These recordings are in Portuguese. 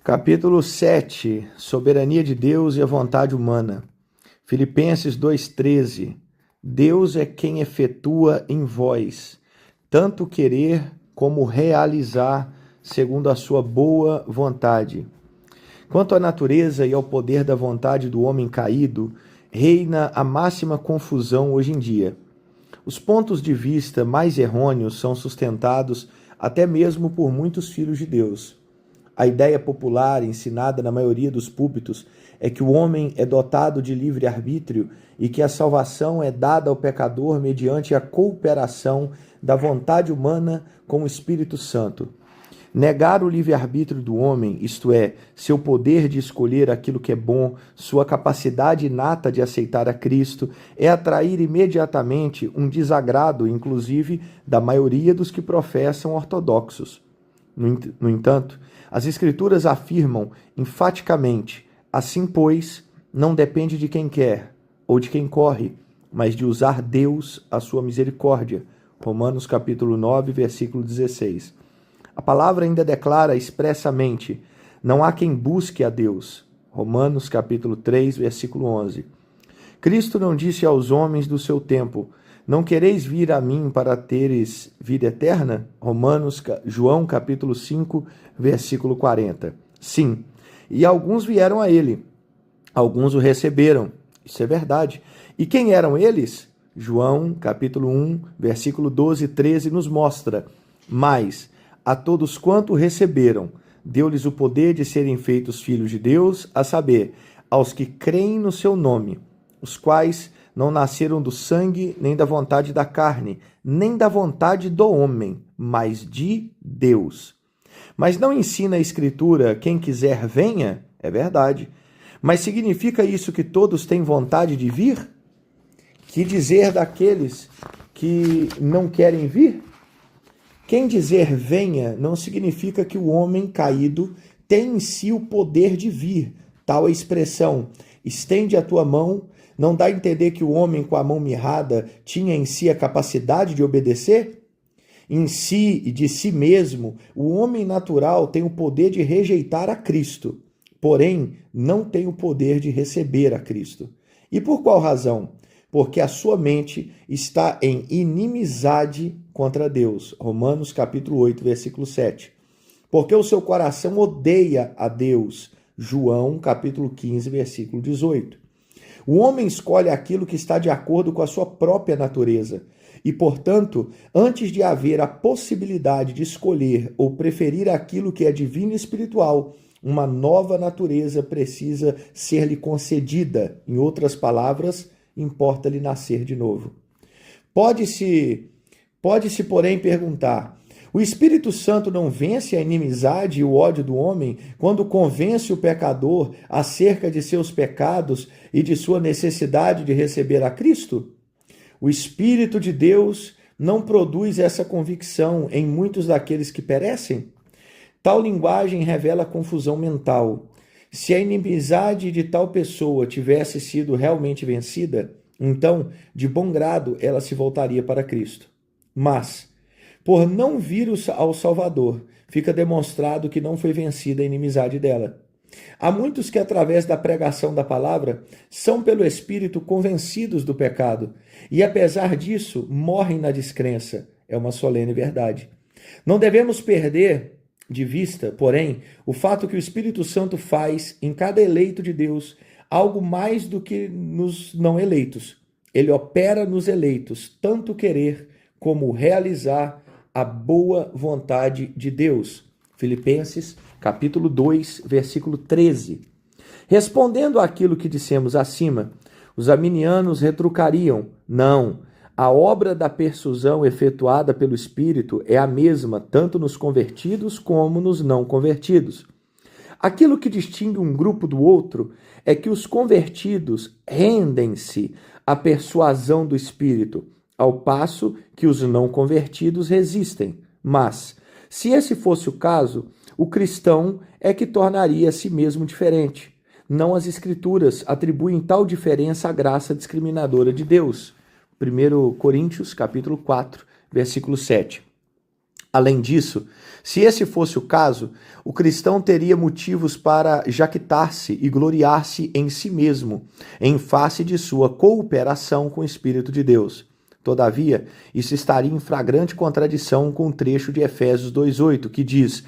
Capítulo 7, Soberania de Deus e a vontade humana. Filipenses 2,13. Deus é quem efetua em vós, tanto querer como realizar, segundo a sua boa vontade. Quanto à natureza e ao poder da vontade do homem caído, reina a máxima confusão hoje em dia. Os pontos de vista mais errôneos são sustentados até mesmo por muitos filhos de Deus. A ideia popular, ensinada na maioria dos púlpitos, é que o homem é dotado de livre-arbítrio e que a salvação é dada ao pecador mediante a cooperação da vontade humana com o Espírito Santo. Negar o livre-arbítrio do homem, isto é, seu poder de escolher aquilo que é bom, sua capacidade inata de aceitar a Cristo, é atrair imediatamente um desagrado, inclusive, da maioria dos que professam ortodoxos. No entanto, as Escrituras afirmam enfaticamente: assim, pois, não depende de quem quer ou de quem corre, mas de usar Deus a sua misericórdia. Romanos capítulo 9, versículo 16. A palavra ainda declara expressamente: não há quem busque a Deus. Romanos capítulo 3, versículo 11. Cristo não disse aos homens do seu tempo: não quereis vir a mim para teres vida eterna? João capítulo 5, versículo 40. Sim, e alguns vieram a ele, alguns o receberam. Isso é verdade. E quem eram eles? João capítulo 1, versículo 12 e 13 nos mostra: mas a todos quanto receberam, deu-lhes o poder de serem feitos filhos de Deus, a saber, aos que creem no seu nome, os quais não nasceram do sangue, nem da vontade da carne, nem da vontade do homem, mas de Deus. Mas não ensina a Escritura: quem quiser venha? É verdade. Mas significa isso que todos têm vontade de vir? Que dizer daqueles que não querem vir? Quem dizer venha não significa que o homem caído tem em si o poder de vir. Tal a expressão: estende a tua mão, não dá a entender que o homem com a mão mirrada tinha em si a capacidade de obedecer? Em si e de si mesmo, o homem natural tem o poder de rejeitar a Cristo, porém não tem o poder de receber a Cristo. E por qual razão? Porque a sua mente está em inimizade contra Deus. Romanos capítulo 8, versículo 7. Porque o seu coração odeia a Deus. João capítulo 15, versículo 18. O homem escolhe aquilo que está de acordo com a sua própria natureza. E, portanto, antes de haver a possibilidade de escolher ou preferir aquilo que é divino e espiritual, uma nova natureza precisa ser-lhe concedida. Em outras palavras, importa-lhe nascer de novo. Pode-se, porém, perguntar: o Espírito Santo não vence a inimizade e o ódio do homem quando convence o pecador acerca de seus pecados e de sua necessidade de receber a Cristo? O Espírito de Deus não produz essa convicção em muitos daqueles que perecem? Tal linguagem revela confusão mental. Se a inimizade de tal pessoa tivesse sido realmente vencida, então, de bom grado, ela se voltaria para Cristo. Mas, por não vir ao Salvador, fica demonstrado que não foi vencida a inimizade dela. Há muitos que, através da pregação da palavra, são pelo Espírito convencidos do pecado e, apesar disso, morrem na descrença. É uma solene verdade. Não devemos perder de vista, porém, o fato que o Espírito Santo faz em cada eleito de Deus algo mais do que nos não eleitos. Ele opera nos eleitos, tanto querer como realizar a boa vontade de Deus. Filipenses, capítulo 2, versículo 13. Respondendo àquilo que dissemos acima, os arminianos retrucariam: não, a obra da persuasão efetuada pelo Espírito é a mesma tanto nos convertidos como nos não convertidos. Aquilo que distingue um grupo do outro é que os convertidos rendem-se à persuasão do Espírito, ao passo que os não convertidos resistem. Mas, se esse fosse o caso, o cristão é que tornaria a si mesmo diferente. Não as Escrituras atribuem tal diferença à graça discriminadora de Deus. 1 Coríntios, capítulo 4, versículo 7. Além disso, se esse fosse o caso, o cristão teria motivos para jactar-se e gloriar-se em si mesmo, em face de sua cooperação com o Espírito de Deus. Todavia, isso estaria em flagrante contradição com o trecho de Efésios 2:8, que diz: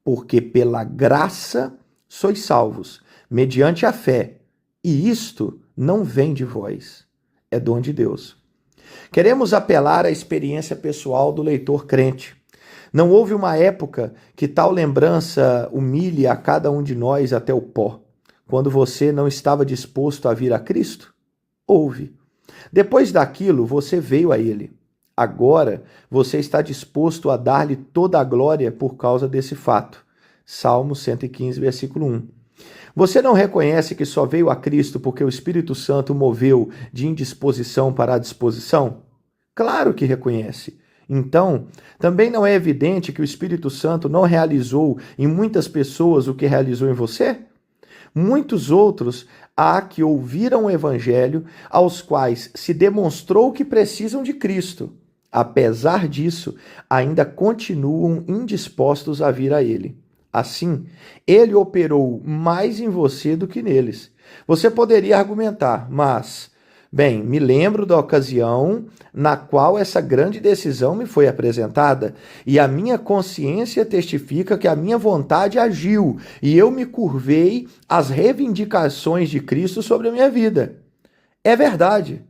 porque pela graça sois salvos, mediante a fé, e isto não vem de vós, é dom de Deus. Queremos apelar à experiência pessoal do leitor crente. Não houve uma época que tal lembrança humilhe a cada um de nós até o pó, quando você não estava disposto a vir a Cristo? Houve. Depois daquilo, você veio a Ele. Agora, você está disposto a dar-lhe toda a glória por causa desse fato. Salmo 115, versículo 1. Você não reconhece que só veio a Cristo porque o Espírito Santo o moveu de indisposição para a disposição? Claro que reconhece. Então, também não é evidente que o Espírito Santo não realizou em muitas pessoas o que realizou em você? Muitos outros há que ouviram o Evangelho, aos quais se demonstrou que precisam de Cristo. Apesar disso, ainda continuam indispostos a vir a Ele. Assim, Ele operou mais em você do que neles. Você poderia argumentar, mas... bem, me lembro da ocasião na qual essa grande decisão me foi apresentada e a minha consciência testifica que a minha vontade agiu e eu me curvei às reivindicações de Cristo sobre a minha vida. É verdade,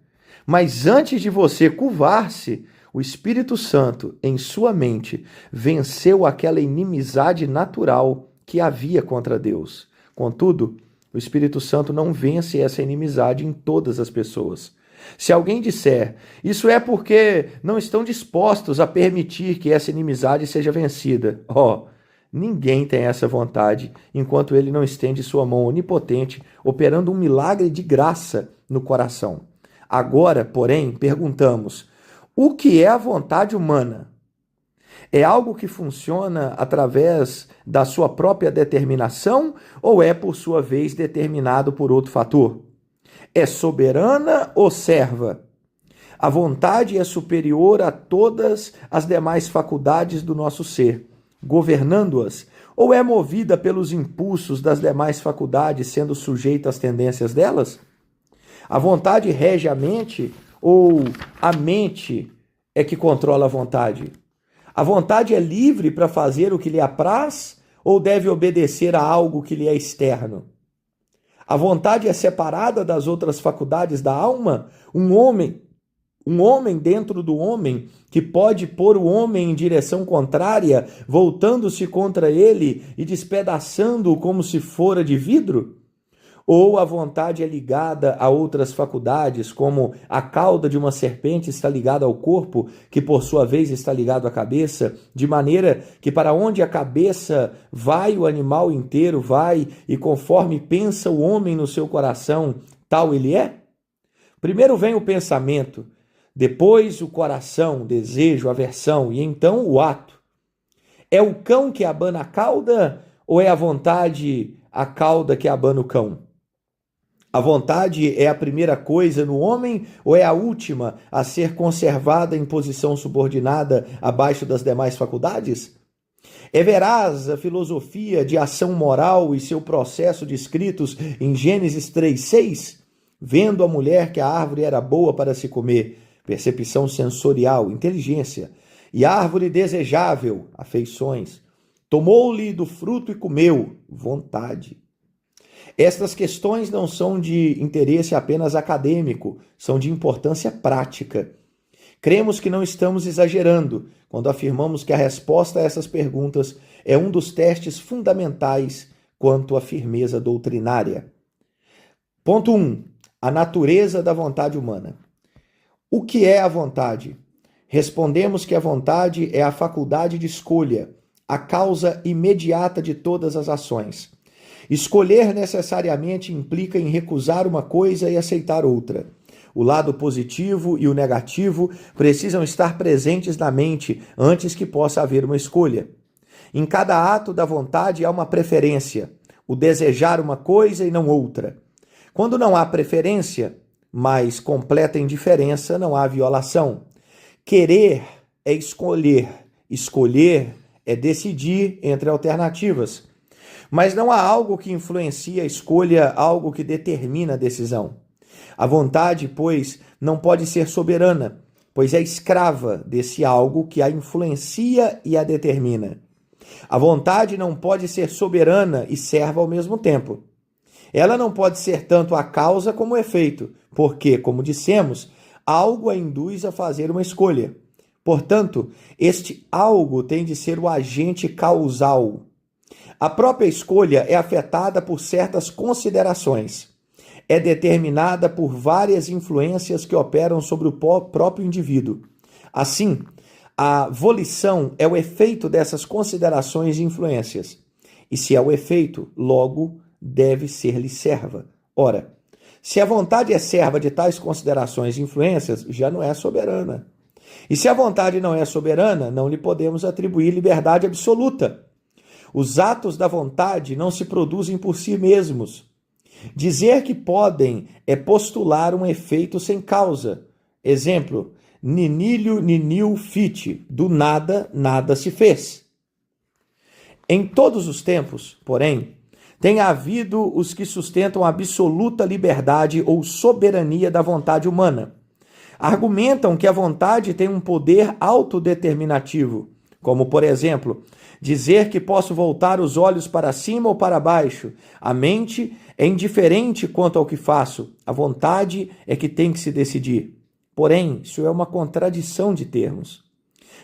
mas antes de você curvar-se, o Espírito Santo, em sua mente, venceu aquela inimizade natural que havia contra Deus. Contudo, o Espírito Santo não vence essa inimizade em todas as pessoas. Se alguém disser, isso é porque não estão dispostos a permitir que essa inimizade seja vencida. Ninguém tem essa vontade enquanto ele não estende sua mão onipotente, operando um milagre de graça no coração. Agora, porém, perguntamos, o que é a vontade humana? É algo que funciona através da sua própria determinação ou é, por sua vez, determinado por outro fator? É soberana ou serva? A vontade é superior a todas as demais faculdades do nosso ser, governando-as, ou é movida pelos impulsos das demais faculdades, sendo sujeita às tendências delas? A vontade rege a mente ou a mente é que controla a vontade? A vontade é livre para fazer o que lhe apraz ou deve obedecer a algo que lhe é externo? A vontade é separada das outras faculdades da alma? Um homem dentro do homem que pode pôr o homem em direção contrária, voltando-se contra ele e despedaçando-o como se fora de vidro? Ou a vontade é ligada a outras faculdades, como a cauda de uma serpente está ligada ao corpo, que por sua vez está ligado à cabeça, de maneira que para onde a cabeça vai, o animal inteiro vai, e conforme pensa o homem no seu coração, tal ele é? Primeiro vem o pensamento, depois o coração, o desejo, a aversão, e então o ato. É o cão que abana a cauda, ou é a vontade a cauda que abana o cão? A vontade é a primeira coisa no homem ou é a última a ser conservada em posição subordinada abaixo das demais faculdades? É veraz a filosofia de ação moral e seu processo descritos em Gênesis 3:6? Vendo a mulher que a árvore era boa para se comer, percepção sensorial, inteligência, e a árvore desejável, afeições, tomou-lhe do fruto e comeu, vontade. Estas questões não são de interesse apenas acadêmico, são de importância prática. Cremos que não estamos exagerando quando afirmamos que a resposta a essas perguntas é um dos testes fundamentais quanto à firmeza doutrinária. Ponto 1. A natureza da vontade humana. O que é a vontade? Respondemos que a vontade é a faculdade de escolha, a causa imediata de todas as ações. Escolher necessariamente implica em recusar uma coisa e aceitar outra. O lado positivo e o negativo precisam estar presentes na mente antes que possa haver uma escolha. Em cada ato da vontade há uma preferência, o desejar uma coisa e não outra. Quando não há preferência, mas completa indiferença, não há violação. Querer é escolher Escolher é decidir entre alternativas. Mas não há algo que influencia a escolha, algo que determina a decisão. A vontade, pois, não pode ser soberana, pois é escrava desse algo que a influencia e a determina. A vontade não pode ser soberana e serva ao mesmo tempo. Ela não pode ser tanto a causa como o efeito, porque, como dissemos, algo a induz a fazer uma escolha. Portanto, este algo tem de ser o agente causal. A própria escolha é afetada por certas considerações. É determinada por várias influências que operam sobre o próprio indivíduo. Assim, a volição é o efeito dessas considerações e influências. E se é o efeito, logo deve ser-lhe serva. Ora, se a vontade é serva de tais considerações e influências, já não é soberana. E se a vontade não é soberana, não lhe podemos atribuir liberdade absoluta. Os atos da vontade não se produzem por si mesmos. Dizer que podem é postular um efeito sem causa. Exemplo, nihilo nihil fit, do nada, nada se fez. Em todos os tempos, porém, tem havido os que sustentam a absoluta liberdade ou soberania da vontade humana. Argumentam que a vontade tem um poder autodeterminativo, como, por exemplo, dizer que posso voltar os olhos para cima ou para baixo. A mente é indiferente quanto ao que faço. A vontade é que tem que se decidir. Porém, isso é uma contradição de termos.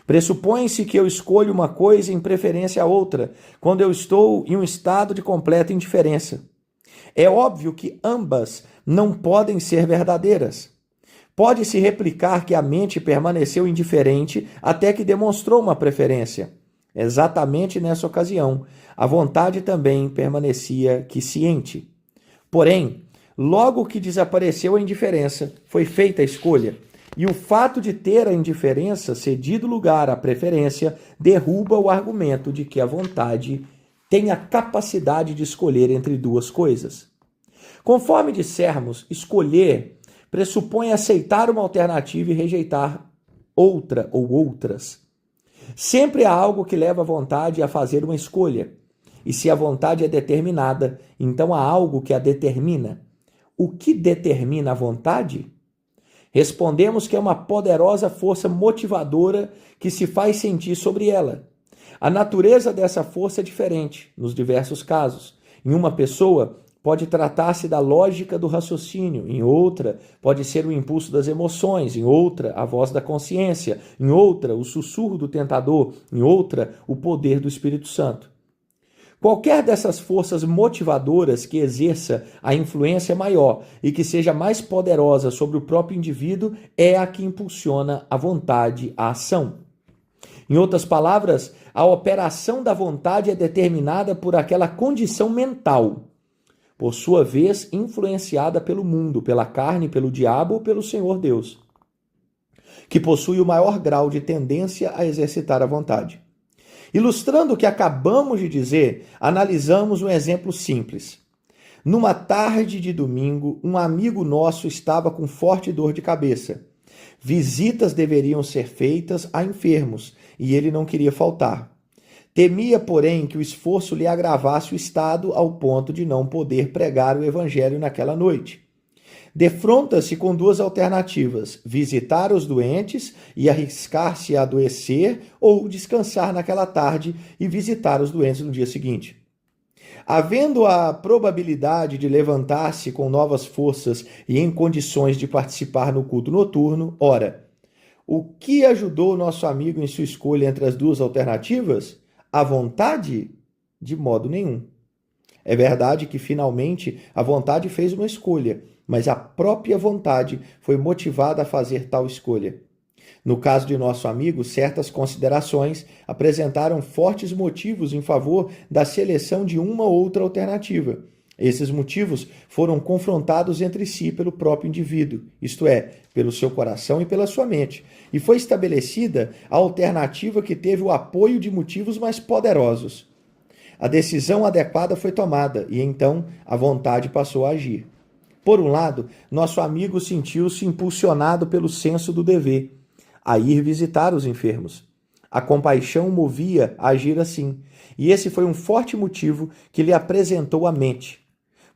Pressupõe-se que eu escolho uma coisa em preferência a outra, quando eu estou em um estado de completa indiferença. É óbvio que ambas não podem ser verdadeiras. Pode-se replicar que a mente permaneceu indiferente até que demonstrou uma preferência. Exatamente nessa ocasião, a vontade também permanecia quiescente. Porém, logo que desapareceu a indiferença, foi feita a escolha. E o fato de ter a indiferença cedido lugar à preferência derruba o argumento de que a vontade tem a capacidade de escolher entre duas coisas. Conforme dissermos, escolher pressupõe aceitar uma alternativa e rejeitar outra ou outras. Sempre há algo que leva a vontade a fazer uma escolha. E se a vontade é determinada, então há algo que a determina. O que determina a vontade? Respondemos que é uma poderosa força motivadora que se faz sentir sobre ela. A natureza dessa força é diferente nos diversos casos. Em uma pessoa, pode tratar-se da lógica do raciocínio, em outra, pode ser o impulso das emoções, em outra, a voz da consciência, em outra, o sussurro do tentador, em outra, o poder do Espírito Santo. Qualquer dessas forças motivadoras que exerça a influência maior e que seja mais poderosa sobre o próprio indivíduo é a que impulsiona a vontade à ação. Em outras palavras, a operação da vontade é determinada por aquela condição mental, por sua vez influenciada pelo mundo, pela carne, pelo diabo ou pelo Senhor Deus, que possui o maior grau de tendência a exercitar a vontade. Ilustrando o que acabamos de dizer, analisamos um exemplo simples. Numa tarde de domingo, um amigo nosso estava com forte dor de cabeça. Visitas deveriam ser feitas a enfermos e ele não queria faltar. Temia, porém, que o esforço lhe agravasse o estado ao ponto de não poder pregar o evangelho naquela noite. Defronta-se com duas alternativas: visitar os doentes e arriscar-se a adoecer, ou descansar naquela tarde e visitar os doentes no dia seguinte. Havendo a probabilidade de levantar-se com novas forças e em condições de participar no culto noturno, ora, o que ajudou o nosso amigo em sua escolha entre as duas alternativas? A vontade? De modo nenhum. É verdade que, finalmente, a vontade fez uma escolha, mas a própria vontade foi motivada a fazer tal escolha. No caso de nosso amigo, certas considerações apresentaram fortes motivos em favor da seleção de uma ou outra alternativa. Esses motivos foram confrontados entre si pelo próprio indivíduo, isto é, pelo seu coração e pela sua mente, e foi estabelecida a alternativa que teve o apoio de motivos mais poderosos. A decisão adequada foi tomada e então a vontade passou a agir. Por um lado, nosso amigo sentiu-se impulsionado pelo senso do dever, a ir visitar os enfermos. A compaixão o movia a agir assim, e esse foi um forte motivo que lhe apresentou a mente.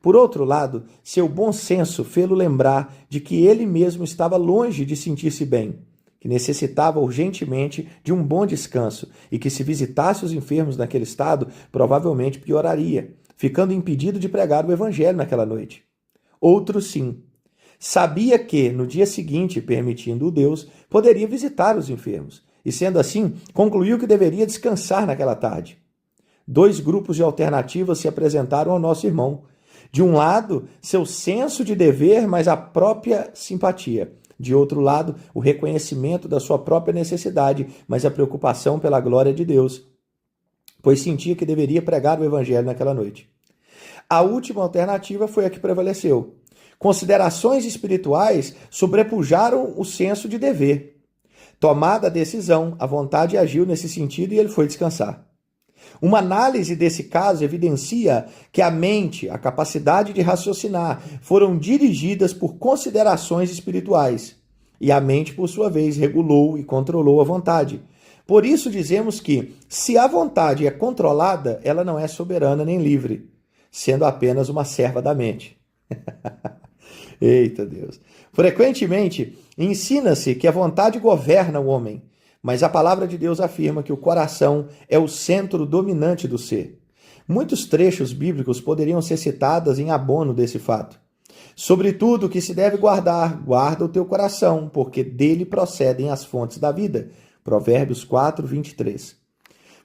Por outro lado, seu bom senso fê-lo lembrar de que ele mesmo estava longe de sentir-se bem, que necessitava urgentemente de um bom descanso e que, se visitasse os enfermos naquele estado, provavelmente pioraria, ficando impedido de pregar o evangelho naquela noite. Outro sim. Sabia que, no dia seguinte, permitindo-o Deus, poderia visitar os enfermos, e sendo assim, concluiu que deveria descansar naquela tarde. Dois grupos de alternativas se apresentaram ao nosso irmão. De um lado, seu senso de dever, mas a própria simpatia. De outro lado, o reconhecimento da sua própria necessidade, mas a preocupação pela glória de Deus, pois sentia que deveria pregar o evangelho naquela noite. A última alternativa foi a que prevaleceu. Considerações espirituais sobrepujaram o senso de dever. Tomada a decisão, a vontade agiu nesse sentido e ele foi descansar. Uma análise desse caso evidencia que a mente, a capacidade de raciocinar, foram dirigidas por considerações espirituais. E a mente, por sua vez, regulou e controlou a vontade. Por isso dizemos que, se a vontade é controlada, ela não é soberana nem livre, sendo apenas uma serva da mente. Eita Deus! Frequentemente, ensina-se que a vontade governa o homem, mas a palavra de Deus afirma que o coração é o centro dominante do ser. Muitos trechos bíblicos poderiam ser citados em abono desse fato. Sobretudo o que se deve guardar, guarda o teu coração, porque dele procedem as fontes da vida. Provérbios 4, 23.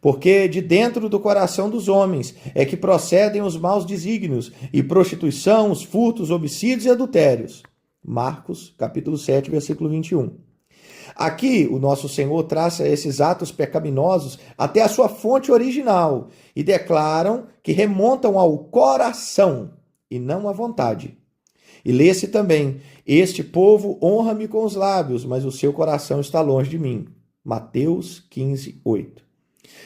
Porque de dentro do coração dos homens é que procedem os maus desígnios, e prostituição, os furtos, homicídios e adultérios. Marcos, capítulo 7, versículo 21. Aqui, o nosso Senhor traça esses atos pecaminosos até a sua fonte original e declaram que remontam ao coração e não à vontade. E lê-se também: este povo honra-me com os lábios, mas o seu coração está longe de mim. Mateus 15, 8.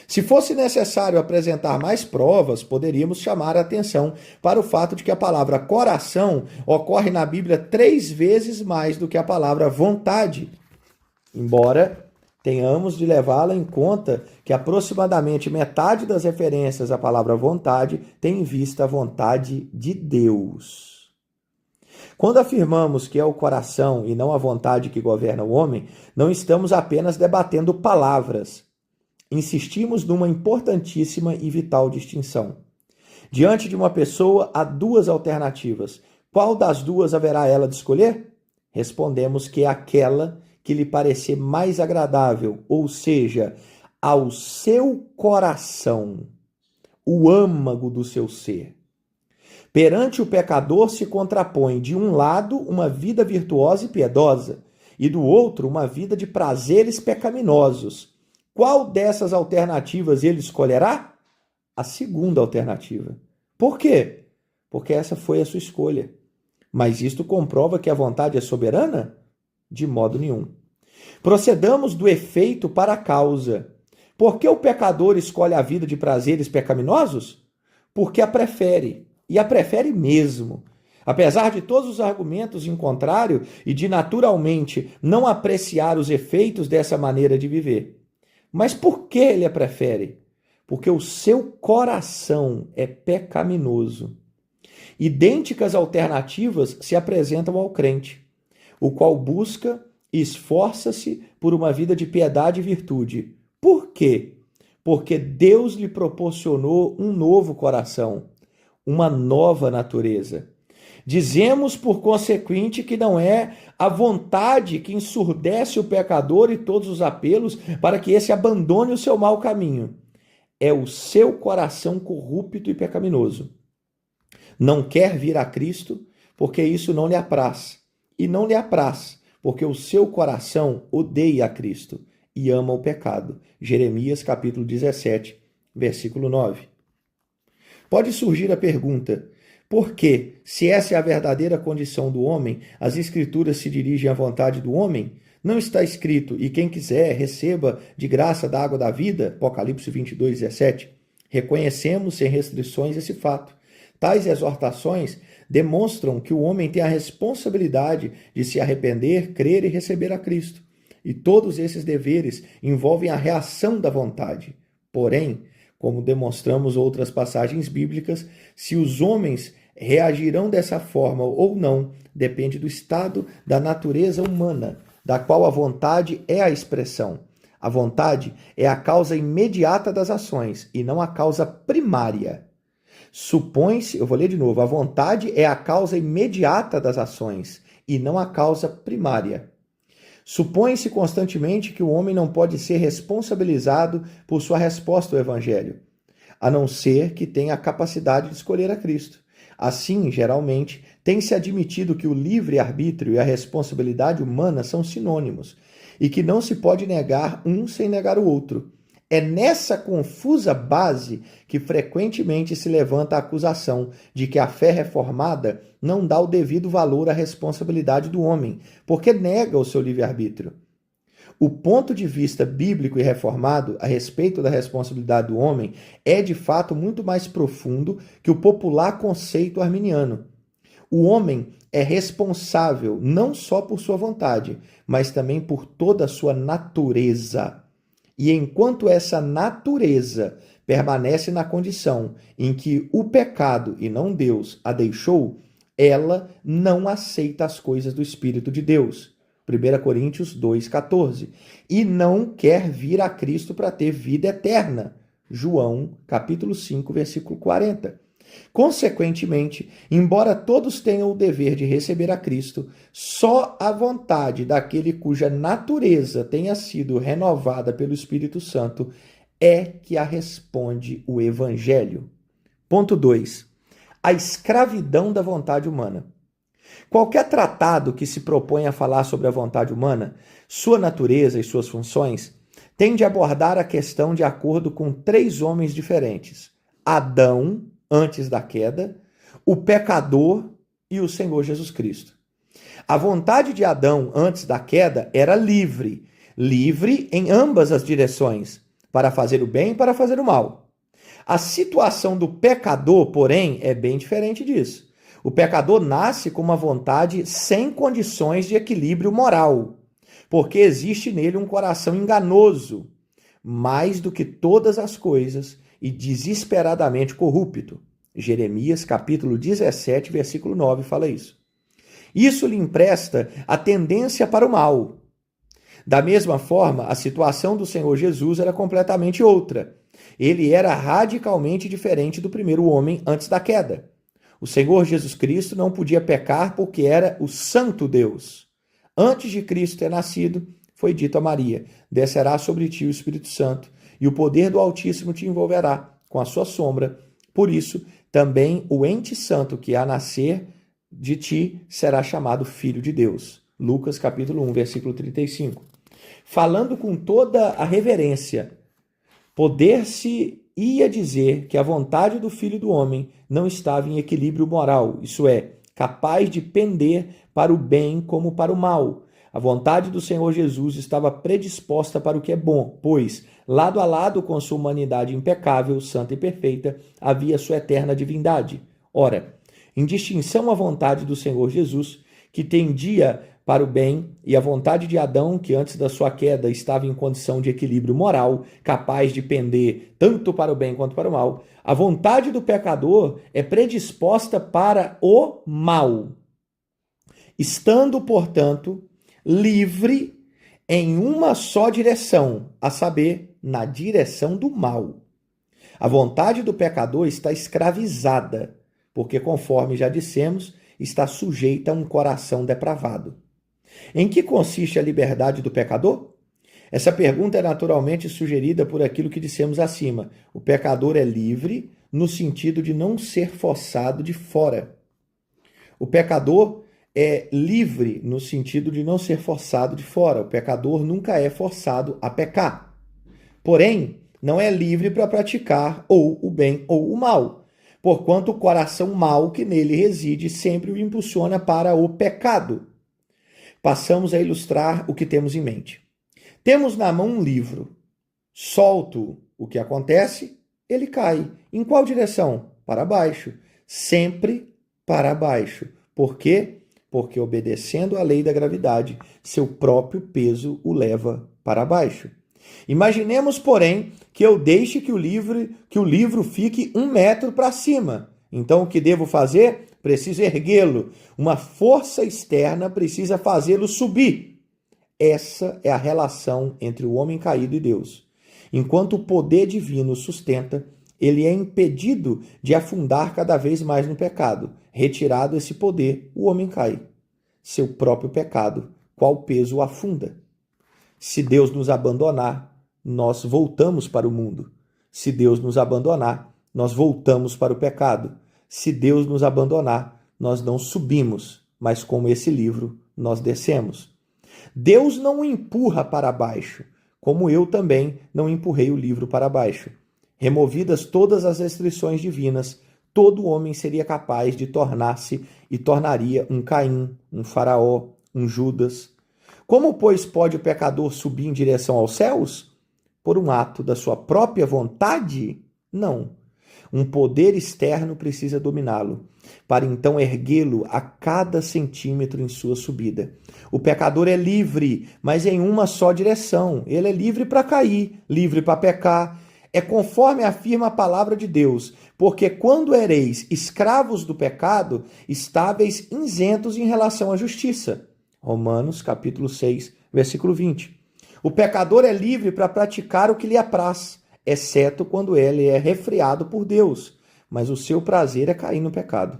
Se fosse necessário apresentar mais provas, poderíamos chamar a atenção para o fato de que a palavra coração ocorre na Bíblia 3 vezes mais do que a palavra vontade, embora tenhamos de levá-la em conta que aproximadamente metade das referências à palavra vontade tem em vista a vontade de Deus. Quando afirmamos que é o coração e não a vontade que governa o homem, não estamos apenas debatendo palavras. Insistimos numa importantíssima e vital distinção. Diante de uma pessoa, há 2 alternativas. Qual das 2 haverá ela de escolher? Respondemos que é aquela que lhe parecer mais agradável, ou seja, ao seu coração, o âmago do seu ser. Perante o pecador se contrapõe, de um lado, uma vida virtuosa e piedosa, e do outro, uma vida de prazeres pecaminosos. Qual dessas alternativas ele escolherá? A segunda alternativa. Por quê? Porque essa foi a sua escolha. Mas isto comprova que a vontade é soberana? De modo nenhum. Procedamos do efeito para a causa. Por que o pecador escolhe a vida de prazeres pecaminosos? Porque a prefere, e a prefere mesmo. Apesar de todos os argumentos em contrário e de naturalmente não apreciar os efeitos dessa maneira de viver. Mas por que ele a prefere? Porque o seu coração é pecaminoso. Idênticas alternativas se apresentam ao crente, o qual busca e esforça-se por uma vida de piedade e virtude. Por quê? Porque Deus lhe proporcionou um novo coração, uma nova natureza. Dizemos, por consequente, que não é a vontade que ensurdece o pecador e todos os apelos para que esse abandone o seu mau caminho. É o seu coração corrupto e pecaminoso. Não quer vir a Cristo porque isso não lhe apraz. E não lhe apraz porque o seu coração odeia a Cristo e ama o pecado. Jeremias capítulo 17, versículo 9. Pode surgir a pergunta: por que, se essa é a verdadeira condição do homem, as Escrituras se dirigem à vontade do homem? Não está escrito: e quem quiser, receba de graça da água da vida? Apocalipse 22, 17. Reconhecemos sem restrições esse fato. Tais exortações demonstram que o homem tem a responsabilidade de se arrepender, crer e receber a Cristo. E todos esses deveres envolvem a reação da vontade. Porém, como demonstramos outras passagens bíblicas, se os homens reagirão dessa forma ou não, depende do estado da natureza humana, da qual a vontade é a expressão. A vontade é a causa imediata das ações e não a causa primária. Supõe-se, eu vou ler de novo, a vontade é a causa imediata das ações e não a causa primária. Supõe-se constantemente que o homem não pode ser responsabilizado por sua resposta ao Evangelho, a não ser que tenha a capacidade de escolher a Cristo. Assim, geralmente, tem-se admitido que o livre-arbítrio e a responsabilidade humana são sinônimos e que não se pode negar um sem negar o outro. É nessa confusa base que frequentemente se levanta a acusação de que a fé reformada não dá o devido valor à responsabilidade do homem, porque nega o seu livre-arbítrio. O ponto de vista bíblico e reformado a respeito da responsabilidade do homem é, de fato, muito mais profundo que o popular conceito arminiano. O homem é responsável não só por sua vontade, mas também por toda a sua natureza. E enquanto essa natureza permanece na condição em que o pecado e não Deus a deixou, ela não aceita as coisas do Espírito de Deus. 1 Coríntios 2,14. E não quer vir a Cristo para ter vida eterna. João, capítulo 5, versículo 40. Consequentemente, embora todos tenham o dever de receber a Cristo, só a vontade daquele cuja natureza tenha sido renovada pelo Espírito Santo é que a responde o Evangelho. Ponto 2. A escravidão da vontade humana. Qualquer tratado que se propõe a falar sobre a vontade humana, sua natureza e suas funções, tende a abordar a questão de acordo com 3 homens diferentes: Adão, antes da queda, o pecador e o Senhor Jesus Cristo. A vontade de Adão antes da queda era livre, livre em ambas as direções, para fazer o bem e para fazer o mal. A situação do pecador, porém, é bem diferente disso. O pecador nasce com uma vontade sem condições de equilíbrio moral, porque existe nele um coração enganoso, mais do que todas as coisas, e desesperadamente corrupto. Jeremias, capítulo 17, versículo 9, fala isso. Isso lhe empresta a tendência para o mal. Da mesma forma, a situação do Senhor Jesus era completamente outra. Ele era radicalmente diferente do primeiro homem antes da queda. O Senhor Jesus Cristo não podia pecar porque era o Santo Deus. Antes de Cristo ter nascido, foi dito a Maria: descerá sobre ti o Espírito Santo, e o poder do Altíssimo te envolverá com a sua sombra. Por isso, também o ente santo que há nascer de ti será chamado Filho de Deus. Lucas capítulo 1, versículo 35. Falando com toda a reverência, poder-se-ia dizer que a vontade do Filho do Homem não estava em equilíbrio moral, isso é, capaz de pender para o bem como para o mal. A vontade do Senhor Jesus estava predisposta para o que é bom, pois, lado a lado com sua humanidade impecável, santa e perfeita, havia sua eterna divindade. Ora, em distinção à vontade do Senhor Jesus, que tendia para o bem, e a vontade de Adão, que antes da sua queda estava em condição de equilíbrio moral, capaz de pender tanto para o bem quanto para o mal, a vontade do pecador é predisposta para o mal, estando, portanto, livre em uma só direção, a saber, na direção do mal. A vontade do pecador está escravizada, porque, conforme já dissemos, está sujeita a um coração depravado. Em que consiste a liberdade do pecador? Essa pergunta é naturalmente sugerida por aquilo que dissemos acima. O pecador é livre no sentido de não ser forçado de fora. O pecador é livre no sentido de não ser forçado de fora. O pecador nunca é forçado a pecar. Porém, não é livre para praticar ou o bem ou o mal, porquanto o coração mau que nele reside sempre o impulsiona para o pecado. Passamos a ilustrar o que temos em mente. Temos na mão um livro. Solto o que acontece, ele cai. Em qual direção? Para baixo. Sempre para baixo. Por quê? porque obedecendo à lei da gravidade, seu próprio peso o leva para baixo. Imaginemos, porém, que eu deixe que o livro fique 1 metro para cima. Então, o que devo fazer? Preciso erguê-lo. Uma força externa precisa fazê-lo subir. Essa é a relação entre o homem caído e Deus. Enquanto o poder divino sustenta, ele é impedido de afundar cada vez mais no pecado. Retirado esse poder, o homem cai. Seu próprio pecado, qual peso o afunda? Se Deus nos abandonar, nós voltamos para o mundo. Se Deus nos abandonar, nós voltamos para o pecado. Se Deus nos abandonar, nós não subimos, mas como esse livro, nós descemos. Deus não o empurra para baixo, como eu também não empurrei o livro para baixo. Removidas todas as restrições divinas, todo homem seria capaz de tornar-se e tornaria um Caim, um Faraó, um Judas. Como, pois, pode o pecador subir em direção aos céus? Por um ato da sua própria vontade? Não. Um poder externo precisa dominá-lo, para então erguê-lo a cada centímetro em sua subida. O pecador é livre, mas em uma só direção. Ele é livre para cair, livre para pecar. É conforme afirma a palavra de Deus, porque quando ereis escravos do pecado, estáveis isentos em relação à justiça. Romanos, capítulo 6, versículo 20. O pecador é livre para praticar o que lhe apraz, exceto quando ele é refreado por Deus, mas o seu prazer é cair no pecado.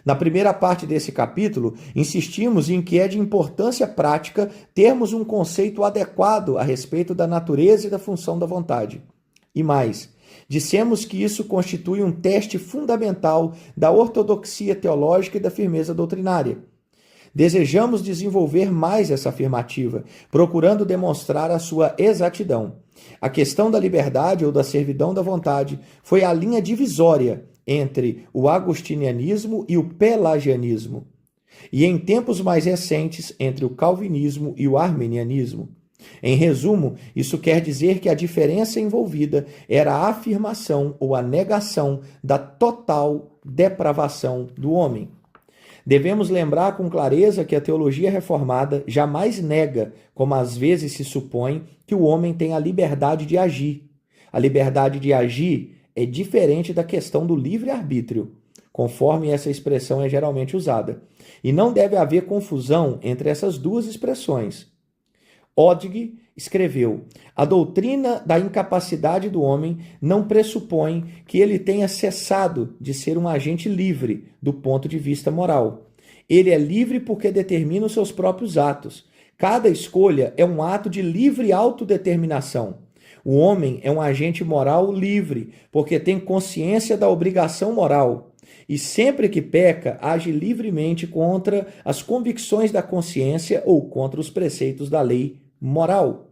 Na primeira parte desse capítulo, insistimos em que é de importância prática termos um conceito adequado a respeito da natureza e da função da vontade. E mais, dissemos que isso constitui um teste fundamental da ortodoxia teológica e da firmeza doutrinária. Desejamos desenvolver mais essa afirmativa, procurando demonstrar a sua exatidão. A questão da liberdade ou da servidão da vontade foi a linha divisória entre o agostinianismo e o pelagianismo, e em tempos mais recentes entre o calvinismo e o arminianismo. Em resumo, isso quer dizer que a diferença envolvida era a afirmação ou a negação da total depravação do homem. Devemos lembrar com clareza que a teologia reformada jamais nega, como às vezes se supõe, que o homem tem a liberdade de agir. A liberdade de agir é diferente da questão do livre-arbítrio, conforme essa expressão é geralmente usada. E não deve haver confusão entre essas duas expressões. Odg escreveu: a doutrina da incapacidade do homem não pressupõe que ele tenha cessado de ser um agente livre do ponto de vista moral. Ele é livre porque determina os seus próprios atos. Cada escolha é um ato de livre autodeterminação. O homem é um agente moral livre porque tem consciência da obrigação moral. E sempre que peca, age livremente contra as convicções da consciência ou contra os preceitos da lei moral.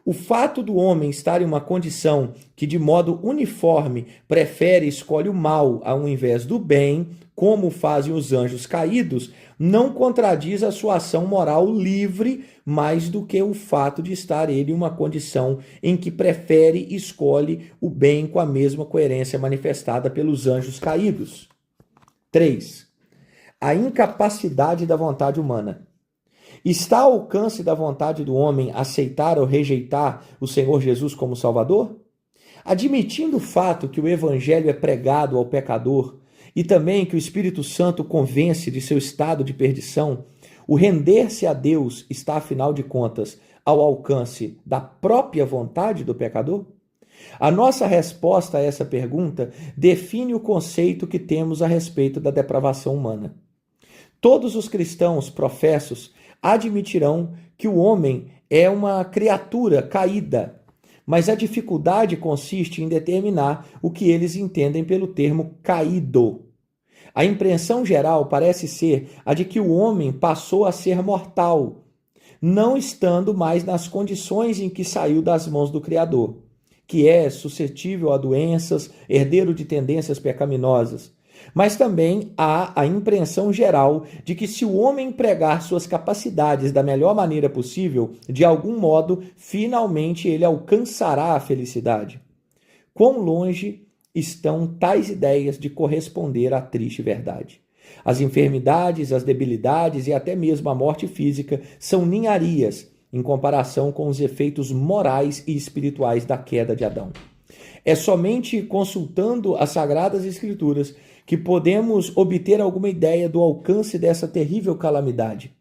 O fato do homem estar em uma condição que, de modo uniforme, prefere e escolhe o mal ao invés do bem, como fazem os anjos caídos, não contradiz a sua ação moral livre mais do que o fato de estar ele em uma condição em que prefere e escolhe o bem com a mesma coerência manifestada pelos anjos caídos. 3. A incapacidade da vontade humana. Está ao alcance da vontade do homem aceitar ou rejeitar o Senhor Jesus como Salvador? Admitindo o fato que o Evangelho é pregado ao pecador e também que o Espírito Santo convence de seu estado de perdição, o render-se a Deus está, afinal de contas, ao alcance da própria vontade do pecador? A nossa resposta a essa pergunta define o conceito que temos a respeito da depravação humana. Todos os cristãos professos admitirão que o homem é uma criatura caída, mas a dificuldade consiste em determinar o que eles entendem pelo termo caído. A impressão geral parece ser a de que o homem passou a ser mortal, não estando mais nas condições em que saiu das mãos do Criador, que é suscetível a doenças, herdeiro de tendências pecaminosas. Mas também há a impressão geral de que se o homem empregar suas capacidades da melhor maneira possível, de algum modo, finalmente ele alcançará a felicidade. Quão longe estão tais ideias de corresponder à triste verdade? As enfermidades, as debilidades e até mesmo a morte física são ninharias em comparação com os efeitos morais e espirituais da queda de Adão. É somente consultando as Sagradas Escrituras que podemos obter alguma ideia do alcance dessa terrível calamidade.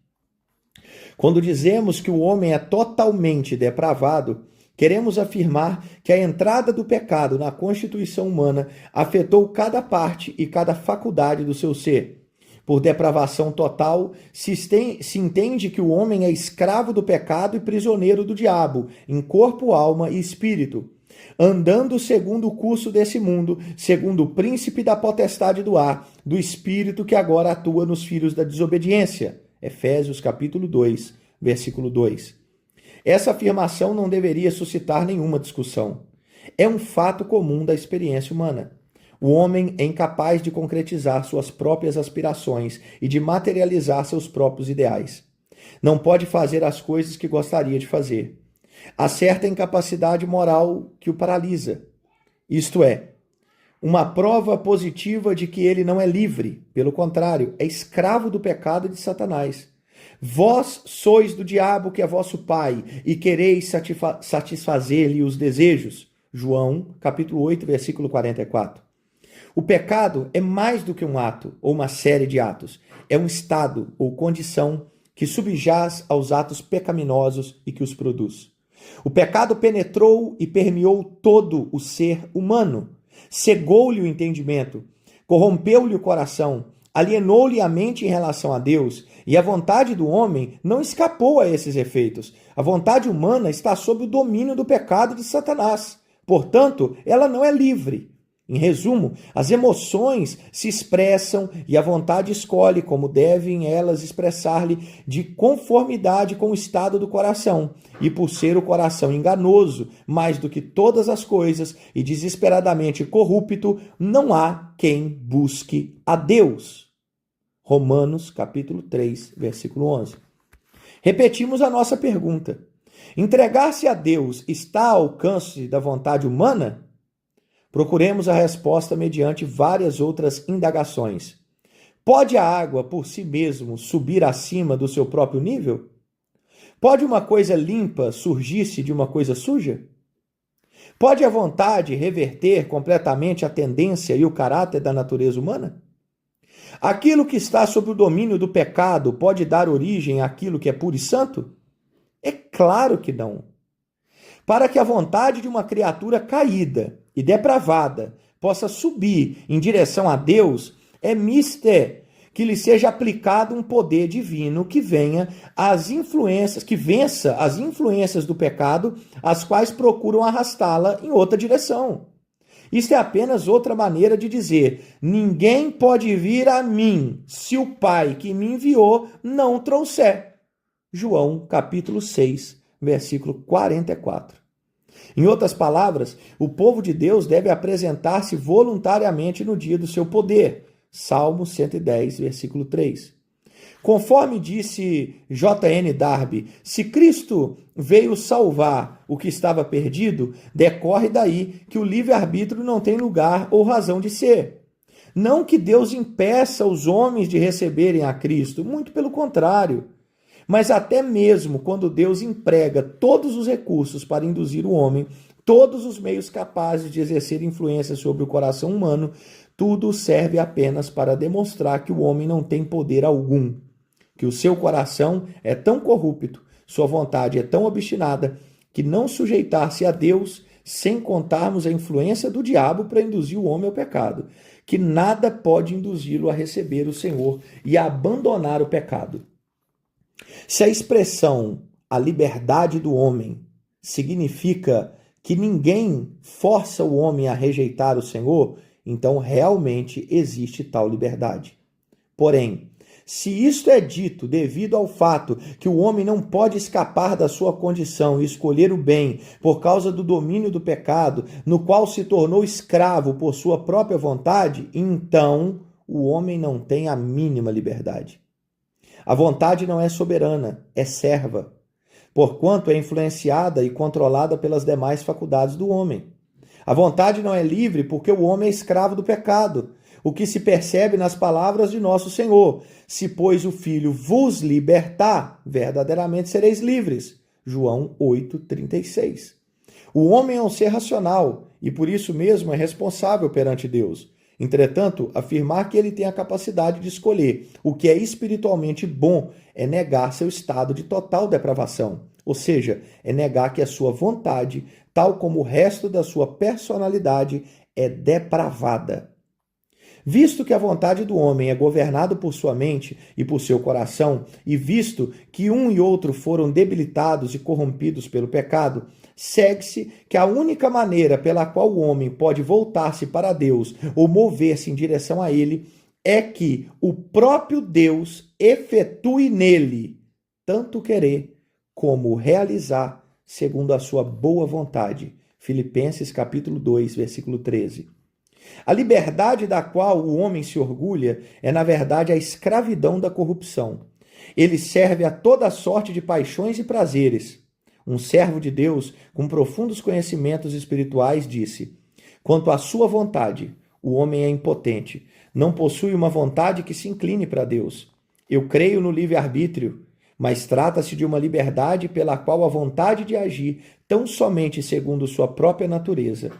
Quando dizemos que o homem é totalmente depravado, queremos afirmar que a entrada do pecado na constituição humana afetou cada parte e cada faculdade do seu ser. Por depravação total, se entende que o homem é escravo do pecado e prisioneiro do diabo, em corpo, alma e espírito, andando segundo o curso desse mundo, segundo o príncipe da potestade do ar, do espírito que agora atua nos filhos da desobediência. Efésios capítulo 2, versículo 2. Essa afirmação não deveria suscitar nenhuma discussão. É um fato comum da experiência humana. O homem é incapaz de concretizar suas próprias aspirações e de materializar seus próprios ideais. Não pode fazer as coisas que gostaria de fazer. Há certa incapacidade moral que o paralisa. Isto é, uma prova positiva de que ele não é livre. Pelo contrário, é escravo do pecado de Satanás. Vós sois do diabo, que é vosso pai, e quereis satisfazer-lhe os desejos. João, capítulo 8, versículo 44. O pecado é mais do que um ato ou uma série de atos. É um estado ou condição que subjaz aos atos pecaminosos e que os produz. O pecado penetrou e permeou todo o ser humano, cegou-lhe o entendimento, corrompeu-lhe o coração, alienou-lhe a mente em relação a Deus, e a vontade do homem não escapou a esses efeitos. A vontade humana está sob o domínio do pecado de Satanás. Portanto, ela não é livre. Em resumo, as emoções se expressam e a vontade escolhe como devem elas expressar-lhe de conformidade com o estado do coração. E por ser o coração enganoso, mais do que todas as coisas, e desesperadamente corrupto, não há quem busque a Deus. Romanos, capítulo 3, versículo 11. Repetimos a nossa pergunta. Entregar-se a Deus está ao alcance da vontade humana? Procuremos a resposta mediante várias outras indagações. Pode a água por si mesmo subir acima do seu próprio nível? Pode uma coisa limpa surgir-se de uma coisa suja? Pode a vontade reverter completamente a tendência e o caráter da natureza humana? Aquilo que está sob o domínio do pecado pode dar origem àquilo que é puro e santo? É claro que não. Para que a vontade de uma criatura caída e depravada possa subir em direção a Deus, é mister que lhe seja aplicado um poder divino que venha que vença as influências do pecado, as quais procuram arrastá-la em outra direção. Isto é apenas outra maneira de dizer: ninguém pode vir a mim se o Pai que me enviou não o trouxer. João, capítulo 6, versículo 44. Em outras palavras, o povo de Deus deve apresentar-se voluntariamente no dia do seu poder. Salmo 110, versículo 3. Conforme disse J.N. Darby, se Cristo veio salvar o que estava perdido, decorre daí que o livre-arbítrio não tem lugar ou razão de ser. Não que Deus impeça os homens de receberem a Cristo, muito pelo contrário. Mas até mesmo quando Deus emprega todos os recursos para induzir o homem, todos os meios capazes de exercer influência sobre o coração humano, tudo serve apenas para demonstrar que o homem não tem poder algum, que o seu coração é tão corrupto, sua vontade é tão obstinada, que não sujeitar-se a Deus, sem contarmos a influência do diabo para induzir o homem ao pecado, que nada pode induzi-lo a receber o Senhor e a abandonar o pecado. Se a expressão a liberdade do homem significa que ninguém força o homem a rejeitar o Senhor, então realmente existe tal liberdade. Porém, se isto é dito devido ao fato que o homem não pode escapar da sua condição e escolher o bem por causa do domínio do pecado, no qual se tornou escravo por sua própria vontade, então o homem não tem a mínima liberdade. A vontade não é soberana, é serva, porquanto é influenciada e controlada pelas demais faculdades do homem. A vontade não é livre porque o homem é escravo do pecado. o que se percebe nas palavras de nosso Senhor: se, pois, o Filho vos libertar, verdadeiramente sereis livres. João 8,36. O homem é um ser racional e por isso mesmo é responsável perante Deus. Entretanto, afirmar que ele tem a capacidade de escolher o que é espiritualmente bom é negar seu estado de total depravação, ou seja, é negar que a sua vontade, tal como o resto da sua personalidade, é depravada. Visto que a vontade do homem é governada por sua mente e por seu coração, e visto que um e outro foram debilitados e corrompidos pelo pecado, segue-se que a única maneira pela qual o homem pode voltar-se para Deus ou mover-se em direção a Ele é que o próprio Deus efetue nele tanto querer como realizar segundo a sua boa vontade. Filipenses capítulo 2, versículo 13. A liberdade da qual o homem se orgulha é, na verdade, a escravidão da corrupção. Ele serve a toda sorte de paixões e prazeres. Um servo de Deus, com profundos conhecimentos espirituais, disse: quanto à sua vontade, o homem é impotente, não possui uma vontade que se incline para Deus. Eu creio no livre-arbítrio, mas trata-se de uma liberdade pela qual a vontade de agir tão somente segundo sua própria natureza.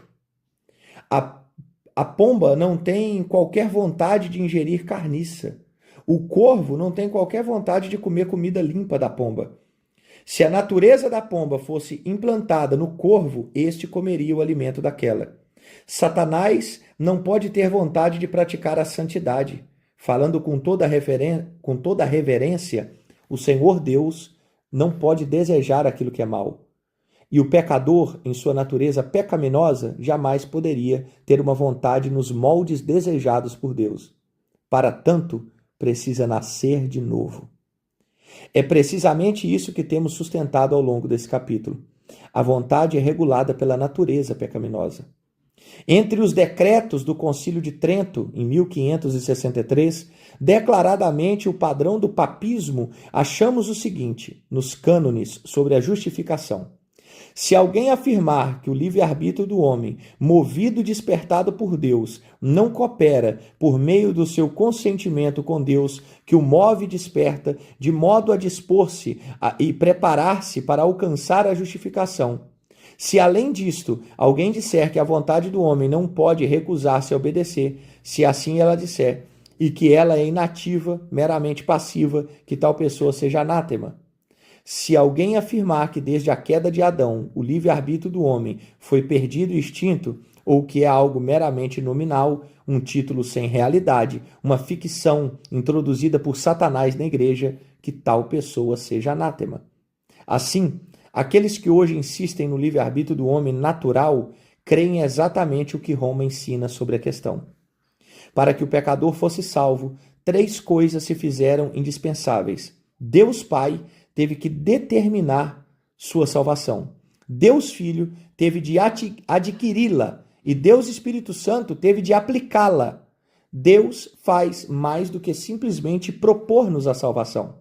A pomba não tem qualquer vontade de ingerir carniça. O corvo não tem qualquer vontade de comer comida limpa da pomba. Se a natureza da pomba fosse implantada no corvo, este comeria o alimento daquela. Satanás não pode ter vontade de praticar a santidade. Falando com toda a reverência, o Senhor Deus não pode desejar aquilo que é mal. E o pecador, em sua natureza pecaminosa, jamais poderia ter uma vontade nos moldes desejados por Deus. Para tanto, precisa nascer de novo. É precisamente isso que temos sustentado ao longo desse capítulo. A vontade é regulada pela natureza pecaminosa. Entre os decretos do Concílio de Trento, em 1563, declaradamente o padrão do papismo, achamos o seguinte, nos cânones sobre a justificação. Se alguém afirmar que o livre-arbítrio do homem, movido e despertado por Deus, não coopera por meio do seu consentimento com Deus, que o move e desperta, de modo a dispor-se e preparar-se para alcançar a justificação. Se além disto, alguém disser que a vontade do homem não pode recusar-se a obedecer, se assim ela disser, e que ela é inativa, meramente passiva, que tal pessoa seja anátema. Se alguém afirmar que desde a queda de Adão o livre-arbítrio do homem foi perdido e extinto, ou que é algo meramente nominal, um título sem realidade, uma ficção introduzida por Satanás na igreja, que tal pessoa seja anátema. Assim, aqueles que hoje insistem no livre-arbítrio do homem natural creem exatamente o que Roma ensina sobre a questão. Para que o pecador fosse salvo, 3 coisas se fizeram indispensáveis. Deus Pai teve que determinar sua salvação. Deus Filho teve de adquiri-la e Deus Espírito Santo teve de aplicá-la. Deus faz mais do que simplesmente propor-nos a salvação.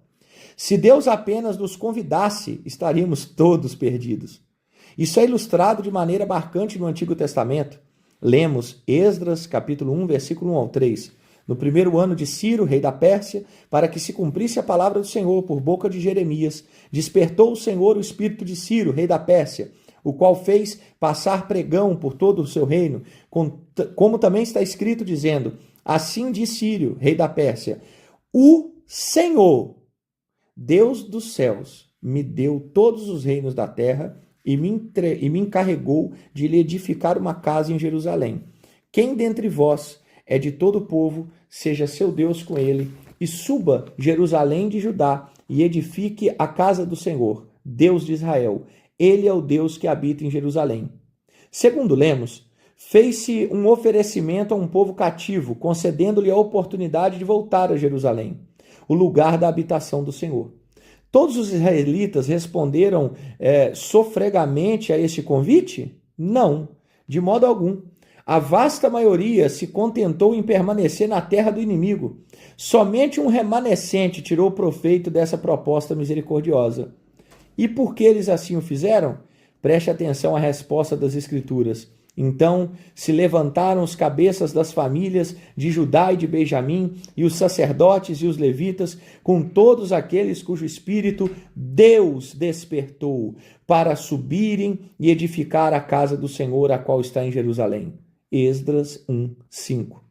Se Deus apenas nos convidasse, estaríamos todos perdidos. Isso é ilustrado de maneira marcante no Antigo Testamento. Lemos Esdras, capítulo 1, versículo 1 ao 3. No primeiro ano de Ciro, rei da Pérsia, para que se cumprisse a palavra do Senhor por boca de Jeremias, despertou o Senhor o espírito de Ciro, rei da Pérsia, o qual fez passar pregão por todo o seu reino, como também está escrito dizendo, assim diz Ciro, rei da Pérsia, o Senhor, Deus dos céus, me deu todos os reinos da terra e me encarregou de lhe edificar uma casa em Jerusalém. Quem dentre vós é de todo o povo, seja seu Deus com ele, e suba Jerusalém de Judá, e edifique a casa do Senhor, Deus de Israel. Ele é o Deus que habita em Jerusalém. Segundo lemos, fez-se um oferecimento a um povo cativo, concedendo-lhe a oportunidade de voltar a Jerusalém, o lugar da habitação do Senhor. Todos os israelitas responderam sofregamente a este convite? Não, de modo algum. A vasta maioria se contentou em permanecer na terra do inimigo. Somente um remanescente tirou proveito dessa proposta misericordiosa. E por que eles assim o fizeram? Preste atenção à resposta das Escrituras. Então se levantaram os cabeças das famílias de Judá e de Benjamim, e os sacerdotes e os levitas, com todos aqueles cujo espírito Deus despertou, para subirem e edificar a casa do Senhor, a qual está em Jerusalém. Esdras 1:5.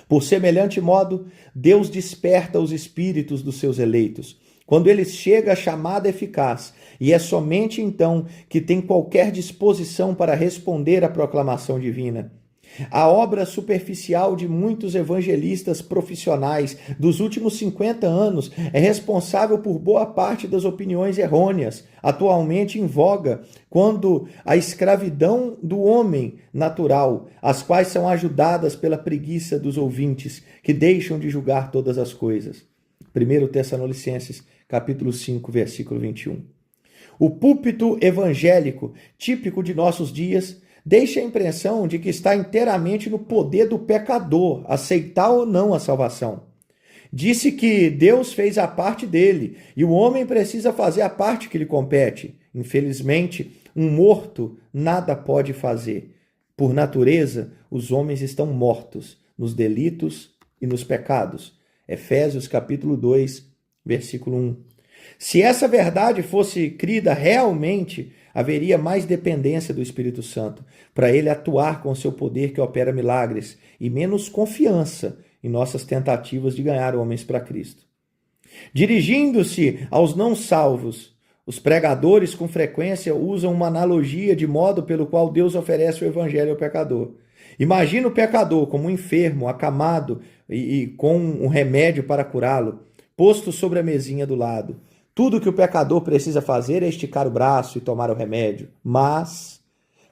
Por semelhante modo, Deus desperta os espíritos dos seus eleitos, quando eles chega a chamada eficaz, e é somente então que tem qualquer disposição para responder à proclamação divina. A obra superficial de muitos evangelistas profissionais dos últimos 50 anos é responsável por boa parte das opiniões errôneas, atualmente em voga, quando a escravidão do homem natural, as quais são ajudadas pela preguiça dos ouvintes, que deixam de julgar todas as coisas. 1 Tessalonicenses, capítulo 5, versículo 21. O púlpito evangélico, típico de nossos dias, deixa a impressão de que está inteiramente no poder do pecador aceitar ou não a salvação. Disse que Deus fez a parte dele e o homem precisa fazer a parte que lhe compete. Infelizmente, um morto nada pode fazer. Por natureza, os homens estão mortos nos delitos e nos pecados. Efésios capítulo 2, versículo 1. Se essa verdade fosse crida realmente, haveria mais dependência do Espírito Santo, para ele atuar com seu poder que opera milagres, e menos confiança em nossas tentativas de ganhar homens para Cristo. Dirigindo-se aos não salvos, os pregadores com frequência usam uma analogia de modo pelo qual Deus oferece o evangelho ao pecador. Imagina o pecador como um enfermo, acamado e com um remédio para curá-lo, posto sobre a mesinha do lado. Tudo que o pecador precisa fazer é esticar o braço e tomar o remédio. Mas,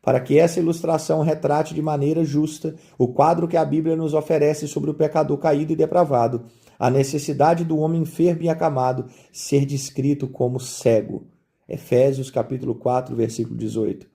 para que essa ilustração retrate de maneira justa o quadro que a Bíblia nos oferece sobre o pecador caído e depravado, a necessidade do homem enfermo e acamado ser descrito como cego. Efésios capítulo 4, versículo 18.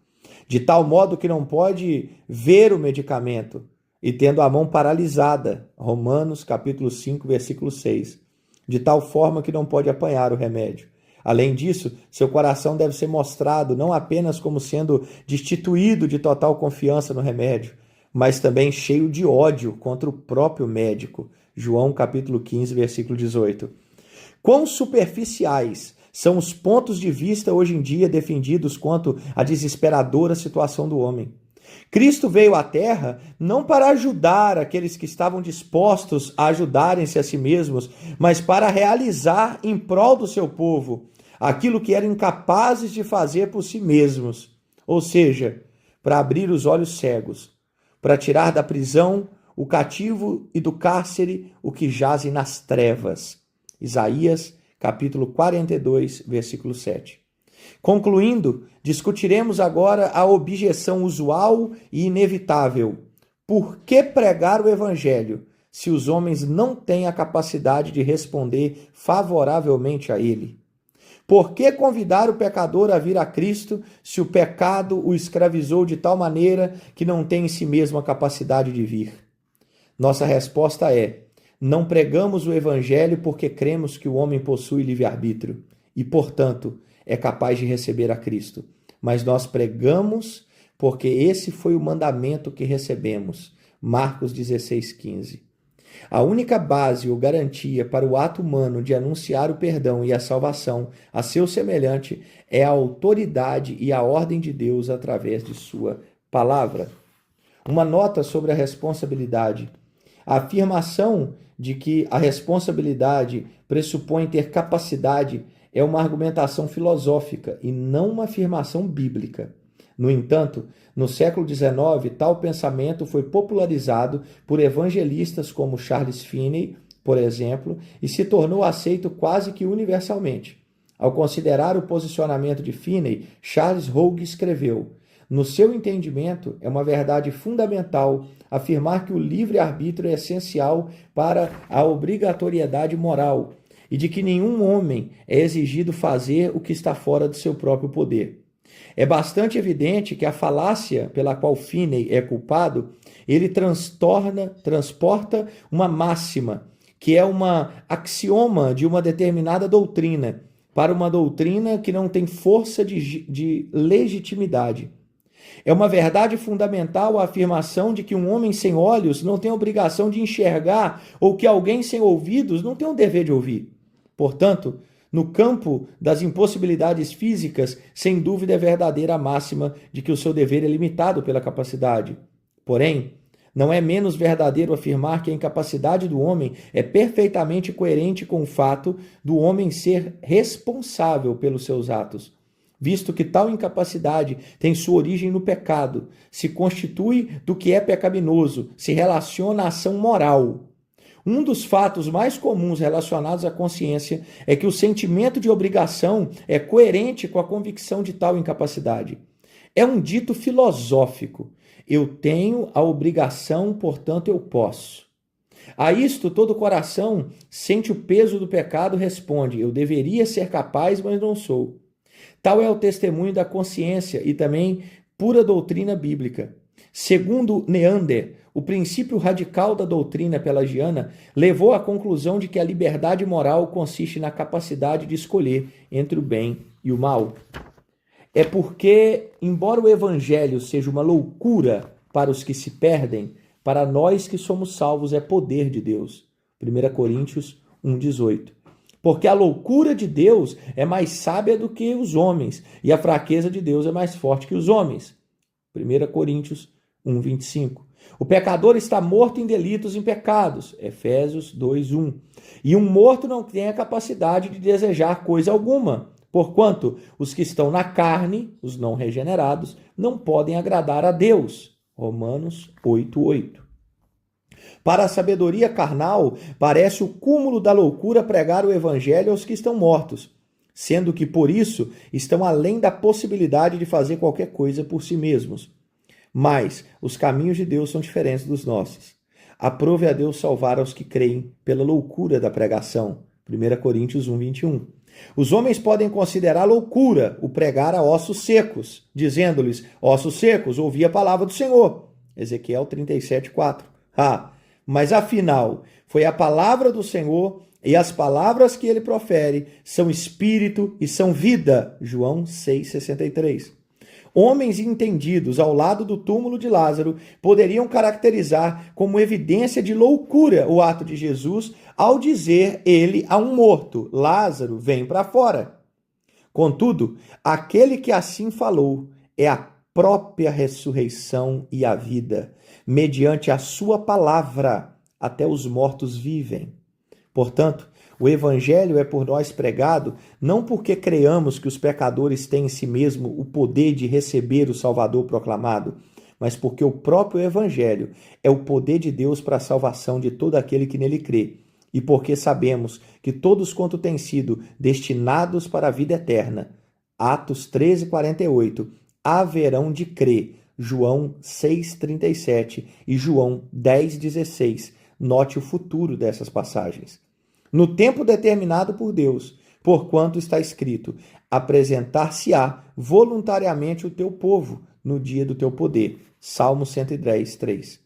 De tal modo que não pode ver o medicamento e tendo a mão paralisada. Romanos capítulo 5, versículo 6. De tal forma que não pode apanhar o remédio. Além disso, seu coração deve ser mostrado não apenas como sendo destituído de total confiança no remédio, mas também cheio de ódio contra o próprio médico. João capítulo 15, versículo 18. Quão superficiais são os pontos de vista hoje em dia defendidos quanto à desesperadora situação do homem. Cristo veio à Terra não para ajudar aqueles que estavam dispostos a ajudarem-se a si mesmos, mas para realizar em prol do seu povo aquilo que eram incapazes de fazer por si mesmos, ou seja, para abrir os olhos cegos, para tirar da prisão o cativo e do cárcere o que jazem nas trevas. Isaías, capítulo 42, versículo 7. Concluindo, discutiremos agora a objeção usual e inevitável. Por que pregar o Evangelho se os homens não têm a capacidade de responder favoravelmente a ele? Por que convidar o pecador a vir a Cristo se o pecado o escravizou de tal maneira que não tem em si mesmo a capacidade de vir? Nossa resposta é: não pregamos o Evangelho porque cremos que o homem possui livre-arbítrio e, portanto, é capaz de receber a Cristo. Mas nós pregamos porque esse foi o mandamento que recebemos. Marcos 16:15. A única base ou garantia para o ato humano de anunciar o perdão e a salvação a seu semelhante é a autoridade e a ordem de Deus através de sua palavra. Uma nota sobre a responsabilidade. A afirmação de que a responsabilidade pressupõe ter capacidade é uma argumentação filosófica e não uma afirmação bíblica. No entanto, no século XIX, tal pensamento foi popularizado por evangelistas como Charles Finney, por exemplo, e se tornou aceito quase que universalmente. Ao considerar o posicionamento de Finney, Charles Hougue escreveu: no seu entendimento, é uma verdade fundamental afirmar que o livre-arbítrio é essencial para a obrigatoriedade moral e de que nenhum homem é exigido fazer o que está fora do seu próprio poder. É bastante evidente que a falácia pela qual Finney é culpado, ele transporta uma máxima, que é uma axioma de uma determinada doutrina, para uma doutrina que não tem força de legitimidade. É uma verdade fundamental a afirmação de que um homem sem olhos não tem a obrigação de enxergar ou que alguém sem ouvidos não tem o dever de ouvir. Portanto, no campo das impossibilidades físicas, sem dúvida é verdadeira a máxima de que o seu dever é limitado pela capacidade. Porém, não é menos verdadeiro afirmar que a incapacidade do homem é perfeitamente coerente com o fato do homem ser responsável pelos seus atos, visto que tal incapacidade tem sua origem no pecado, se constitui do que é pecaminoso, se relaciona à ação moral. Um dos fatos mais comuns relacionados à consciência é que o sentimento de obrigação é coerente com a convicção de tal incapacidade. É um dito filosófico. Eu tenho a obrigação, portanto eu posso. A isto todo o coração sente o peso do pecado e responde: eu deveria ser capaz, mas não sou. Tal é o testemunho da consciência e também pura doutrina bíblica. Segundo Neander, o princípio radical da doutrina pelagiana levou à conclusão de que a liberdade moral consiste na capacidade de escolher entre o bem e o mal. É porque, embora o evangelho seja uma loucura para os que se perdem, para nós que somos salvos é poder de Deus. 1 Coríntios 1,18. Porque a loucura de Deus é mais sábia do que os homens, e a fraqueza de Deus é mais forte que os homens. 1 Coríntios 1,25. O pecador está morto em delitos e em pecados. Efésios 2,1. E um morto não tem a capacidade de desejar coisa alguma, porquanto os que estão na carne, os não regenerados, não podem agradar a Deus. Romanos 8,8. Para a sabedoria carnal, parece o cúmulo da loucura pregar o evangelho aos que estão mortos, sendo que, por isso, estão além da possibilidade de fazer qualquer coisa por si mesmos. Mas os caminhos de Deus são diferentes dos nossos. Aprove a Deus salvar aos que creem pela loucura da pregação. 1 Coríntios 1,21. Os homens podem considerar loucura o pregar a ossos secos, dizendo-lhes: ossos secos, ouvi a palavra do Senhor. Ezequiel 37,4. Mas afinal, foi a palavra do Senhor e as palavras que ele profere são espírito e são vida. João 6,63. Homens entendidos ao lado do túmulo de Lázaro poderiam caracterizar como evidência de loucura o ato de Jesus ao dizer ele a um morto: Lázaro, vem para fora. Contudo, aquele que assim falou é a própria ressurreição e a vida. Mediante a sua palavra, até os mortos vivem. Portanto, o evangelho é por nós pregado não porque creamos que os pecadores têm em si mesmo o poder de receber o Salvador proclamado, mas porque o próprio evangelho é o poder de Deus para a salvação de todo aquele que nele crê, e porque sabemos que todos quanto têm sido destinados para a vida eterna, Atos 13:48, haverão de crer, João 6:37 e João 10:16. Note o futuro dessas passagens. No tempo determinado por Deus, porquanto está escrito: apresentar-se-á voluntariamente o teu povo no dia do teu poder. Salmo 110:3.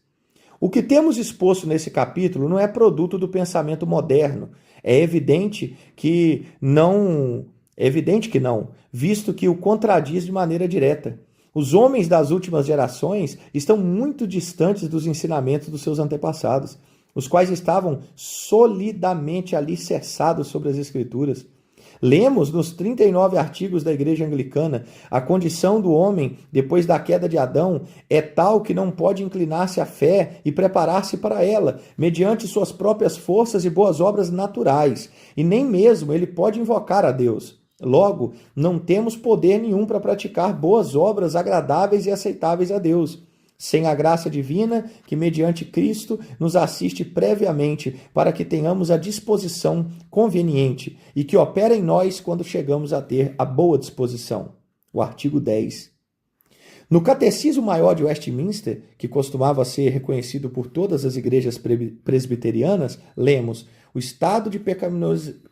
O que temos exposto nesse capítulo não é produto do pensamento moderno. É evidente que não, visto que o contradiz de maneira direta. Os homens das últimas gerações estão muito distantes dos ensinamentos dos seus antepassados, os quais estavam solidamente alicerçados sobre as Escrituras. Lemos nos 39 artigos da Igreja Anglicana: a condição do homem, depois da queda de Adão, é tal que não pode inclinar-se à fé e preparar-se para ela, mediante suas próprias forças e boas obras naturais, e nem mesmo ele pode invocar a Deus. Logo, não temos poder nenhum para praticar boas obras agradáveis e aceitáveis a Deus, sem a graça divina que, mediante Cristo, nos assiste previamente para que tenhamos a disposição conveniente e que opera em nós quando chegamos a ter a boa disposição. O artigo 10. No Catecismo Maior de Westminster, que costumava ser reconhecido por todas as igrejas presbiterianas, lemos: o estado de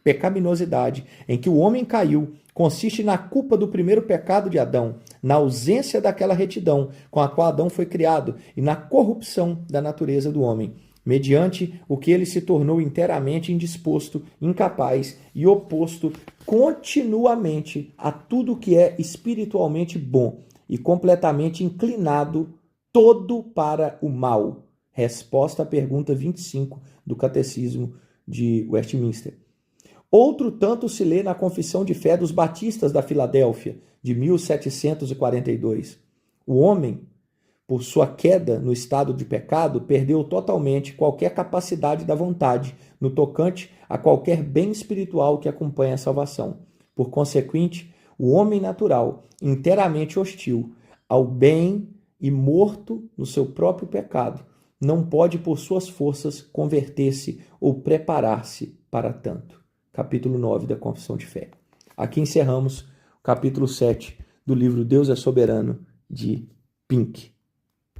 pecaminosidade em que o homem caiu consiste na culpa do primeiro pecado de Adão, na ausência daquela retidão com a qual Adão foi criado e na corrupção da natureza do homem, mediante o que ele se tornou inteiramente indisposto, incapaz e oposto continuamente a tudo que é espiritualmente bom, e completamente inclinado todo para o mal. Resposta à pergunta 25 do Catecismo de Westminster. Outro tanto se lê na Confissão de Fé dos Batistas da Filadélfia, de 1742. O homem, por sua queda no estado de pecado, perdeu totalmente qualquer capacidade da vontade no tocante a qualquer bem espiritual que acompanha a salvação. Por consequente, o homem natural, inteiramente hostil ao bem e morto no seu próprio pecado, não pode, por suas forças, converter-se ou preparar-se para tanto. Capítulo 9 da Confissão de Fé. Aqui encerramos o capítulo 7 do livro Deus é Soberano, de Pink.